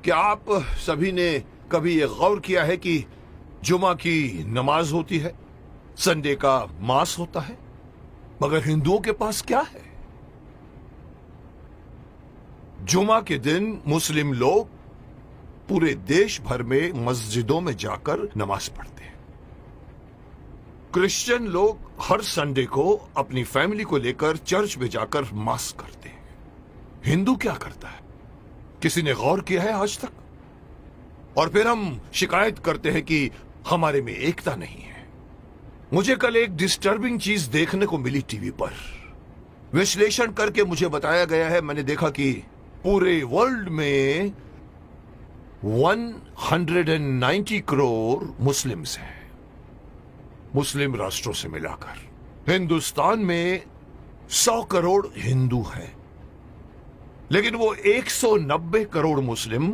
क्या आप सभी ने कभी ये गौर किया है कि जुमा की नमाज होती है, संडे का मास होता है, मगर हिंदुओं के पास क्या है? जुमा के दिन मुस्लिम लोग पूरे देश भर में मस्जिदों में जाकर नमाज पढ़ते हैं। क्रिश्चियन लोग हर संडे को अपनी फैमिली को लेकर चर्च में जाकर मास करते हैं। हिंदू क्या करता है? किसी ने गौर किया है आज तक? और फिर हम शिकायत करते हैं कि हमारे में एकता नहीं है। मुझे कल एक डिस्टर्बिंग चीज देखने को मिली टीवी पर। विश्लेषण करके मुझे बताया गया है, मैंने देखा कि पूरे वर्ल्ड में 190 करोड़ मुस्लिम्स हैं, मुस्लिम राष्ट्रों से मिलाकर। हिंदुस्तान में 100 करोड़ हिंदू हैं, लेकिन वो 190 करोड़ मुस्लिम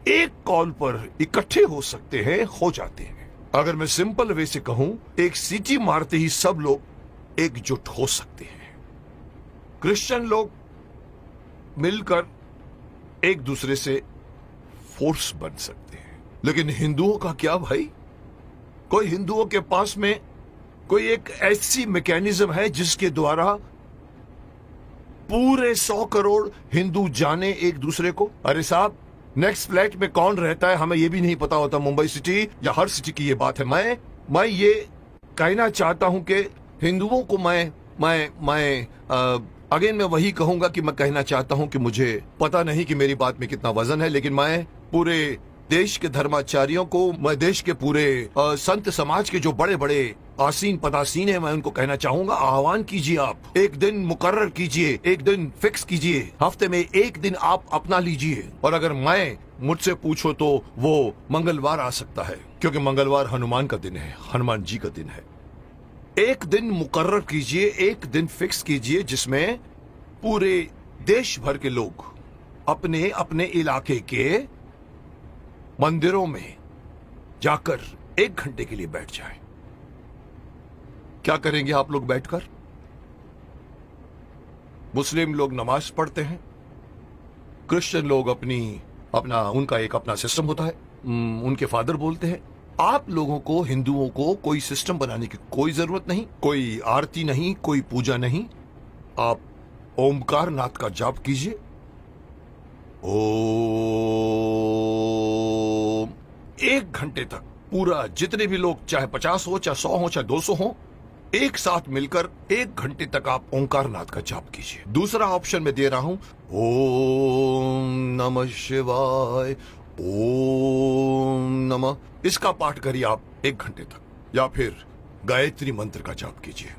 एक कॉल पर इकट्ठे हो सकते हैं, हो जाते हैं। अगर मैं सिंपल वे से कहूं, एक सीटी मारते ही सब लोग एकजुट हो सकते हैं। क्रिश्चियन लोग मिलकर एक दूसरे से फोर्स बन सकते हैं, लेकिन हिंदुओं का क्या भाई? कोई हिंदुओं के पास में कोई एक ऐसी मैकेनिज्म है जिसके द्वारा पूरे 100 करोड़ हिंदू जाने एक दूसरे को? अरे साहब, नेक्स्ट फ्लैट में कौन रहता है हमें यह भी नहीं पता होता। मुंबई सिटी या हर सिटी की ये बात है। मैं ये कहना चाहता हूं कि हिंदुओं को अगेन मैं वही कहूंगा कि मैं कहना चाहता हूं कि मुझे पता नहीं कि मेरी बात में कितना वजन है, लेकिन मैं पूरे देश के धर्माचार्यों को, मैं देश के पूरे संत समाज के जो बड़े बड़े आसीन पदासीन है, मैं उनको कहना चाहूंगा, आह्वान कीजिए, आप एक दिन मुकर्रर कीजिए, एक दिन फिक्स कीजिए, हफ्ते में एक दिन आप अपना लीजिए। और अगर मुझसे पूछो तो वो मंगलवार आ सकता है, क्योंकि मंगलवार हनुमान का दिन है, हनुमान जी का दिन है। एक दिन मुकर्रर कीजिए, एक दिन फिक्स कीजिए, जिसमें पूरे देश भर के लोग अपने अपने इलाके के मंदिरों में जाकर 1 घंटे के लिए बैठ जाएं। क्या करेंगे आप लोग बैठकर? मुस्लिम लोग नमाज पढ़ते हैं, क्रिश्चियन लोग उनका एक अपना सिस्टम होता है, उनके फादर बोलते हैं। आप लोगों को, हिंदुओं को, कोई सिस्टम बनाने की कोई जरूरत नहीं, कोई आरती नहीं, कोई पूजा नहीं। आप ओमकार नाथ का जाप कीजिए। ओम 1 घंटे तक पूरा, जितने भी लोग, चाहे 50 हो, चाहे 100 हो, चाहे 200 हो, एक साथ मिलकर 1 घंटे तक आप ओंकार नाथ का जाप कीजिए। दूसरा ऑप्शन मैं दे रहा हूं, ओम नमः शिवाय, ओम नमः, इसका पाठ करिए आप 1 घंटे तक, या फिर गायत्री मंत्र का जाप कीजिए।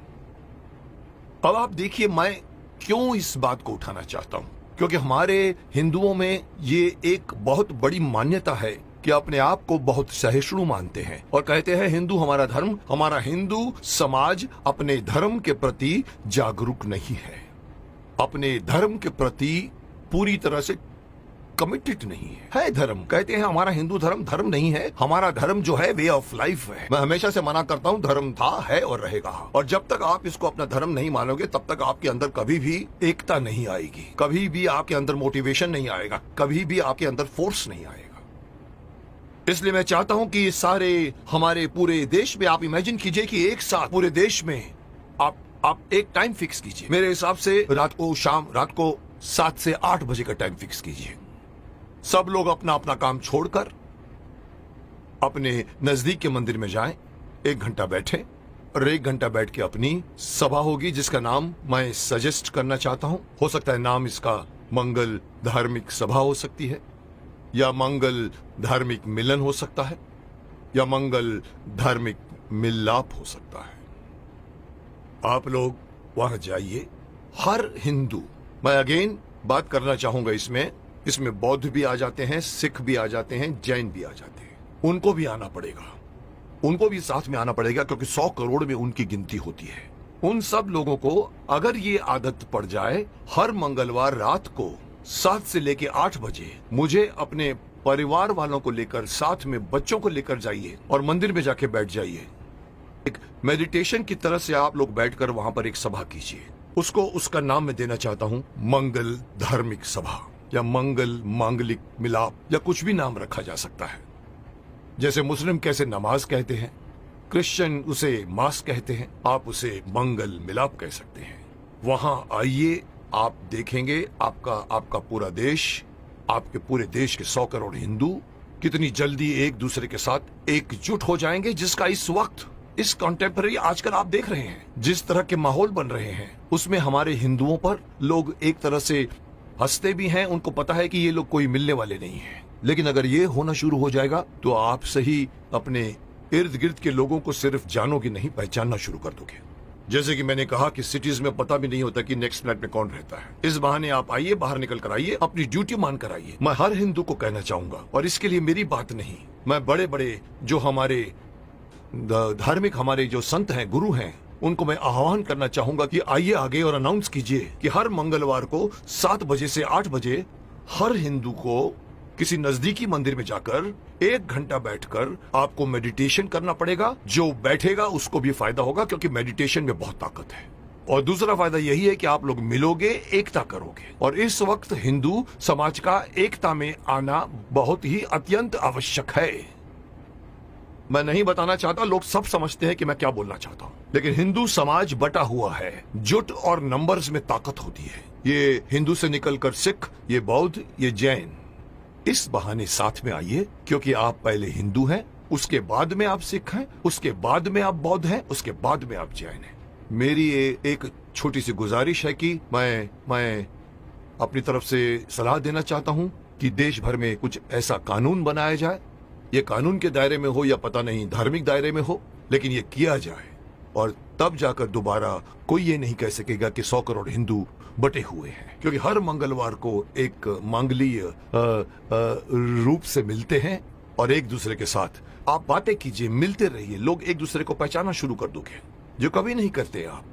अब आप देखिए मैं क्यों इस बात को उठाना चाहता हूं, क्योंकि हमारे हिंदुओं में ये एक बहुत बड़ी मान्यता है कि अपने आप को बहुत सहिष्णु मानते हैं और कहते हैं हिंदू हमारा धर्म, हमारा हिंदू समाज अपने धर्म के प्रति जागरूक नहीं है, अपने धर्म के प्रति पूरी तरह से कमिटेड नहीं है। धर्म कहते हैं हमारा हिंदू धर्म धर्म नहीं है, हमारा धर्म जो है वे ऑफ लाइफ है। मैं हमेशा से मना करता हूं, धर्म था, है और रहेगा। और जब तक आप इसको अपना धर्म नहीं मानोगे, तब तक आपके अंदर कभी भी एकता नहीं आएगी, कभी भी आपके अंदर मोटिवेशन नहीं आएगा, कभी भी आपके अंदर फोर्स नहीं आएगा। इसलिए मैं चाहता हूं कि सारे हमारे पूरे देश में आप इमेजिन कीजिए कि एक साथ पूरे देश में आप एक टाइम फिक्स कीजिए। मेरे हिसाब से रात को 7 से 8 बजे का टाइम फिक्स कीजिए। सब लोग अपना अपना काम छोड़कर अपने नजदीक के मंदिर में जाएं, 1 घंटा बैठें और 1 घंटा बैठ के अपनी सभा होगी, जिसका नाम मैं सजेस्ट करना चाहता हूं। हो सकता है नाम इसका मंगल धार्मिक सभा हो सकती है, या मंगल धार्मिक मिलन हो सकता है, या मंगल धार्मिक मिलाप हो सकता है। आप लोग वहां जाइए। हर हिंदू, मैं अगेन बात करना चाहूंगा, इसमें बौद्ध भी आ जाते हैं, सिख भी आ जाते हैं, जैन भी आ जाते हैं, उनको भी आना पड़ेगा, उनको भी साथ में आना पड़ेगा, क्योंकि 100 करोड़ में उनकी गिनती होती है। उन सब लोगों को अगर ये आदत पड़ जाए, हर मंगलवार रात को 7 से लेके 8 बजे मुझे अपने परिवार वालों को लेकर, साथ में बच्चों को लेकर जाइए और मंदिर में जाके बैठ जाइए। एक मेडिटेशन की तरह से आप लोग बैठकर वहां पर एक सभा कीजिए। उसका नाम मैं देना चाहता हूं मंगल धार्मिक सभा। या मंगल, मांगलिक, मिलाप या कुछ भी नाम रखा जा सकता है। जैसे मुस्लिम कैसे नमाज कहते हैं, क्रिश्चियन उसे मास कहते हैं, आप उसे मंगल मिलाप कह सकते हैं। वहां आइए, आप देखेंगे आपका पूरा देश, आपके पूरे देश के 100 करोड़ हिंदू कितनी जल्दी एक दूसरे के साथ एकजुट हो जाएंगे, जिसका इस वक्त, इस कॉन्टेम्पररी आजकल आप देख रहे हैं जिस तरह के माहौल बन रहे हैं, उसमें हमारे हिंदुओं पर लोग एक तरह से हंसते भी हैं। उनको पता है कि ये लोग कोई मिलने वाले नहीं हैं। लेकिन अगर ये होना शुरू हो जाएगा तो आप सही अपने इर्द गिर्द के लोगों को सिर्फ जानोगे नहीं, पहचानना शुरू कर दोगे। जैसे कि मैंने कहा कि सिटीज में पता भी नहीं होता कि नेक्स्ट फ्लैट में कौन रहता है। इस बहाने आप आइए, बाहर निकल कर आइए, अपनी ड्यूटी मान कर आइए। मैं हर हिंदू को कहना चाहूंगा, और इसके लिए मेरी बात नहीं, मैं बड़े बड़े जो हमारे धार्मिक हमारे जो संत हैं, गुरु हैं, उनको मैं आह्वान करना चाहूंगा कि आइए आगे और अनाउंस कीजिए कि हर मंगलवार को 7 बजे से 8 बजे हर हिंदू को किसी नजदीकी मंदिर में जाकर 1 घंटा बैठकर आपको मेडिटेशन करना पड़ेगा। जो बैठेगा उसको भी फायदा होगा, क्योंकि मेडिटेशन में बहुत ताकत है। और दूसरा फायदा यही है कि आप लोग मिलोगे, एकता करोगे। और इस वक्त हिंदू समाज का एकता में आना बहुत ही अत्यंत आवश्यक है। मैं नहीं बताना चाहता, लोग सब समझते हैं कि मैं क्या बोलना चाहता हूं, लेकिन हिंदू समाज बटा हुआ है। जुट और नंबर्स में ताकत होती है। ये हिंदू से निकलकर सिख, ये बौद्ध, ये जैन, इस बहाने साथ में आइए, क्योंकि आप पहले हिंदू हैं, उसके बाद में आप सिख हैं, उसके बाद में आप बौद्ध हैं, उसके बाद में आप जैन हैं। मेरी एक छोटी सी गुजारिश है कि मैं अपनी तरफ से सलाह देना चाहता हूं कि देश भर में कुछ ऐसा कानून बनाया जाए। ये कानून के दायरे में हो या पता नहीं धार्मिक दायरे में हो, लेकिन ये किया जाए, और तब जाकर दोबारा कोई ये नहीं कह सकेगा कि 100 करोड़ हिंदू बटे हुए हैं। क्योंकि हर मंगलवार को एक मांगलीय रूप से मिलते हैं और एक दूसरे के साथ आप बातें कीजिए, मिलते रहिए, लोग एक दूसरे को पहचानना शुरू कर दोगे, जो कभी नहीं करते आप।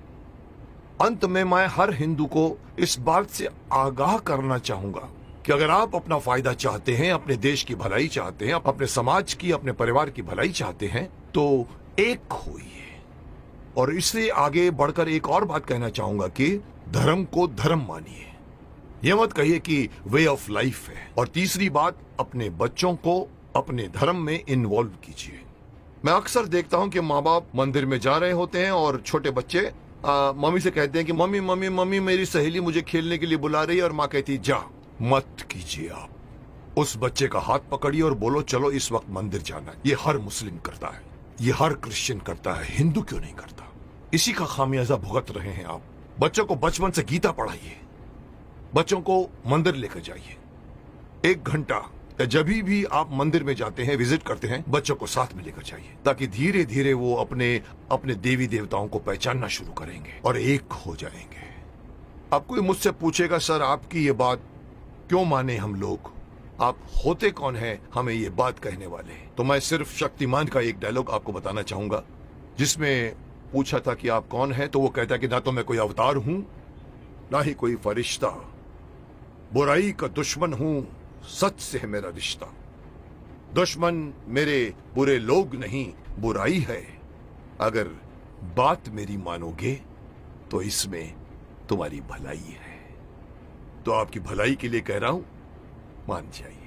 अंत में मैं हर हिंदू को इस बात से आगाह करना चाहूंगा कि अगर आप अपना फायदा चाहते हैं, अपने देश की भलाई चाहते हैं, अपने समाज की, अपने परिवार की भलाई चाहते हैं, तो एक होइए। और इससे आगे बढ़कर एक और बात कहना चाहूंगा कि धर्म को धर्म मानिए, यह मत कहिए कि वे ऑफ लाइफ है। और तीसरी बात, अपने बच्चों को अपने धर्म में इन्वॉल्व कीजिए। मैं अक्सर देखता हूं कि माँ बाप मंदिर में जा रहे होते हैं और छोटे बच्चे मम्मी से कहते हैं कि मम्मी मम्मी मम्मी मेरी सहेली मुझे खेलने के लिए बुला रही है, और माँ कहती जा। मत कीजिए आप। उस बच्चे का हाथ पकड़िए और बोलो चलो इस वक्त मंदिर जाना है। ये हर मुस्लिम करता है, ये हर क्रिश्चियन करता है, हिंदू क्यों नहीं करता? इसी का खामियाजा भुगत रहे हैं आप। बच्चों को बचपन से गीता पढ़ाइए, बच्चों को मंदिर लेकर जाइए। 1 घंटा या जब भी आप मंदिर में जाते हैं, विजिट करते हैं, बच्चों को साथ में लेकर जाइए, ताकि धीरे धीरे वो अपने देवी देवताओं को पहचानना शुरू करेंगे और एक हो जाएंगे। अब कोई मुझसे पूछेगा सर आपकी ये बात क्यों माने हम लोग, आप होते कौन हैं हमें ये बात कहने वाले? तो मैं सिर्फ शक्तिमान का एक डायलॉग आपको बताना चाहूंगा, जिसमें पूछा था कि आप कौन हैं, तो वो कहता है कि ना तो मैं कोई अवतार हूं, ना ही कोई फरिश्ता, बुराई का दुश्मन हूं, सच से है मेरा रिश्ता। दुश्मन मेरे बुरे लोग नहीं, बुराई है। अगर बात मेरी मानोगे तो इसमें तुम्हारी भलाई है। तो आपकी भलाई के लिए कह रहा हूं, मान जाइए।